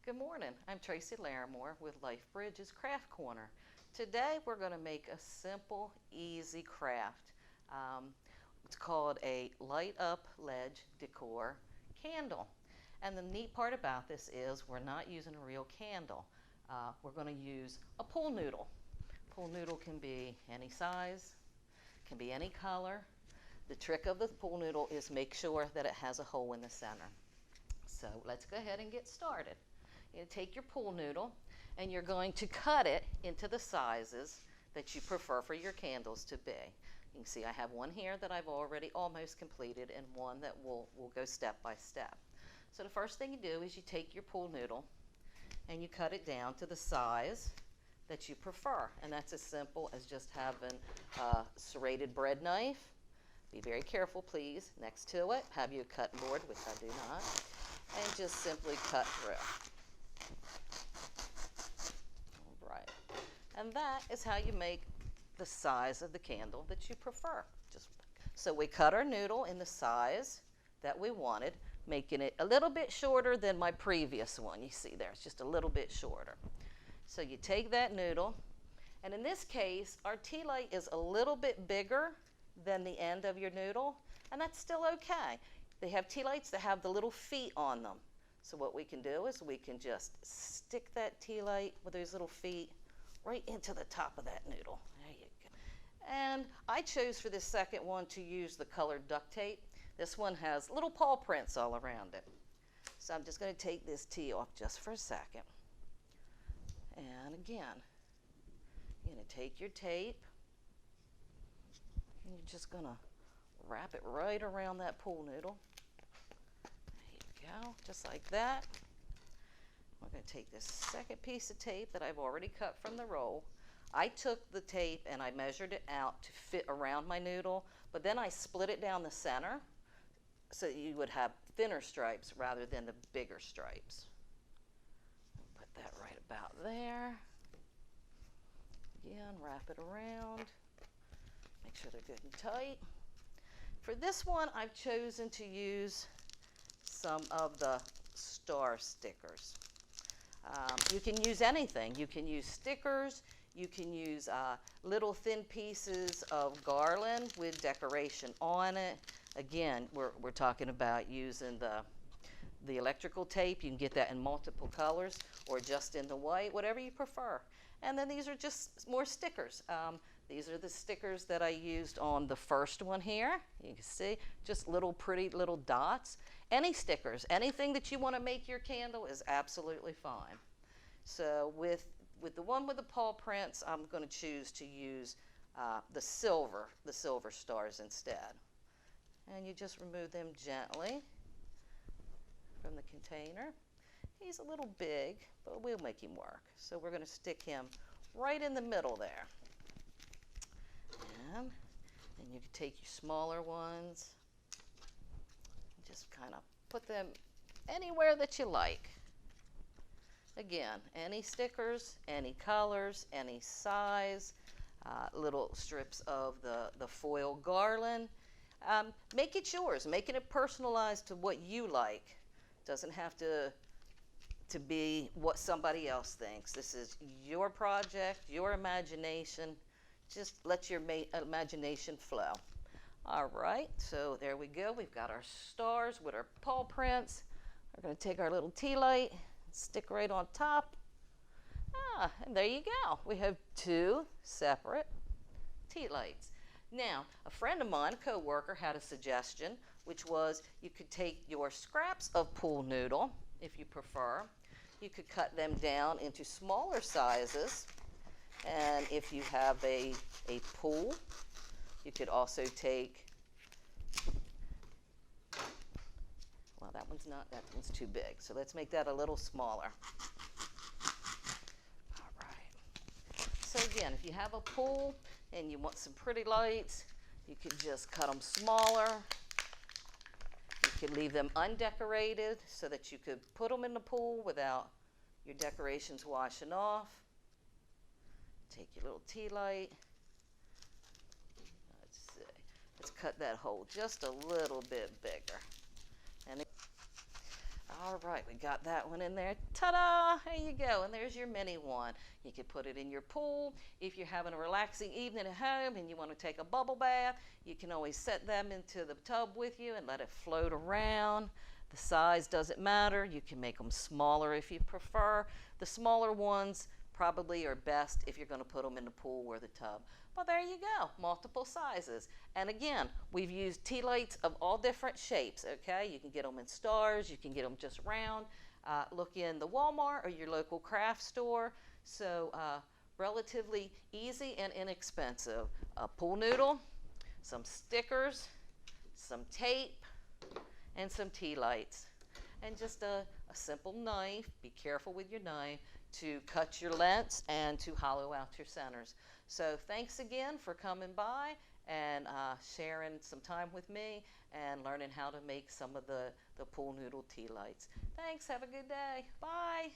Good morning. I'm Tracy Larimore with Life Bridges Craft Corner. Today we're going to make a simple, easy craft. It's called a light up ledge decor candle. And the neat part about this is we're not using a real candle. We're going to use a pool noodle. Pool noodle can be any size, can be any color. The trick of the pool noodle is make sure that it has a hole in the center. So let's go ahead and get started. You're going to take your pool noodle and you're going to cut it into the sizes that you prefer for your candles to be. You can see I have one here that I've already almost completed and one that will go step by step. So the first thing you do is you take your pool noodle and you cut it down to the size that you prefer. And that's as simple as just having a serrated bread knife. Be very careful, please. Next to it, have your cutting board, which I do not, and just simply cut through. All right. And that is how you make the size of the candle that you prefer. So we cut our noodle in the size that we wanted, making it a little bit shorter than my previous one. You see there, it's just a little bit shorter. So you take that noodle, and in this case, our tea light is a little bit bigger than the end of your noodle, and that's still okay. They have tea lights that have the little feet on them. So what we can do is we can just stick that tea light with those little feet right into the top of that noodle. There you go. And I chose for this second one to use the colored duct tape. This one has little paw prints all around it. So I'm just going to take this tea off just for a second. And again, you're going to take your tape and you're just going to wrap it right around that pool noodle. There you go, just like that. We're going to take this second piece of tape that I've already cut from the roll. I took the tape and I measured it out to fit around my noodle, but then I split it down the center so you would have thinner stripes rather than the bigger stripes. Put that right about there. Again, wrap it around. Make sure they're good and tight. For this one, I've chosen to use some of the star stickers. You can use anything. You can use stickers. You can use little thin pieces of garland with decoration on it. Again, we're talking about using the electrical tape. You can get that in multiple colors or just in the white, whatever you prefer. And then these are just more stickers. These are the stickers that I used on the first one here. You can see just little pretty little dots. Any stickers, anything that you want to make your candle is absolutely fine. So with the one with the paw prints, I'm going to choose to use the silver stars instead. And you just remove them gently from the container. He's a little big, but we'll make him work. So we're going to stick him right in the middle there. And then you can take your smaller ones and just kind of put them anywhere that you like. Again, any stickers, any colors, any size, little strips of the foil garland. Make it yours, making it personalized to what you like. Doesn't have to be what somebody else thinks. This is your project, your imagination. Just let your imagination flow. All right, so there we go. We've got our stars with our paw prints. We're going to take our little tea light, stick right on top. And there you go. We have two separate tea lights. Now, a friend of mine, a co-worker, had a suggestion, which was you could take your scraps of pool noodle, if you prefer. You could cut them down into smaller sizes. And if you have a pool, you could also take, well, that one's too big. So let's make that a little smaller. All right. So again, if you have a pool and you want some pretty lights, you could just cut them smaller. You could leave them undecorated so that you could put them in the pool without your decorations washing off. Take your little tea light. Let's see. Let's cut that hole just a little bit bigger. And All right, we got that one in there. Ta-da! There you go. And there's your mini one. You can put it in your pool. If you're having a relaxing evening at home and you want to take a bubble bath, you can always set them into the tub with you and let it float around. The size doesn't matter. You can make them smaller if you prefer. The smaller ones probably are best if you're going to put them in the pool or the tub. Well, there you go, multiple sizes. And again, we've used tea lights of all different shapes, okay? You can get them in stars, you can get them just round. Look in the Walmart or your local craft store. So relatively easy and inexpensive. A pool noodle, some stickers, some tape, and some tea lights. And just a simple knife. Be careful with your knife to cut your lengths and to hollow out your centers. So thanks again for coming by and sharing some time with me and learning how to make some of the pool noodle tea lights. Thanks. Have a good day. Bye.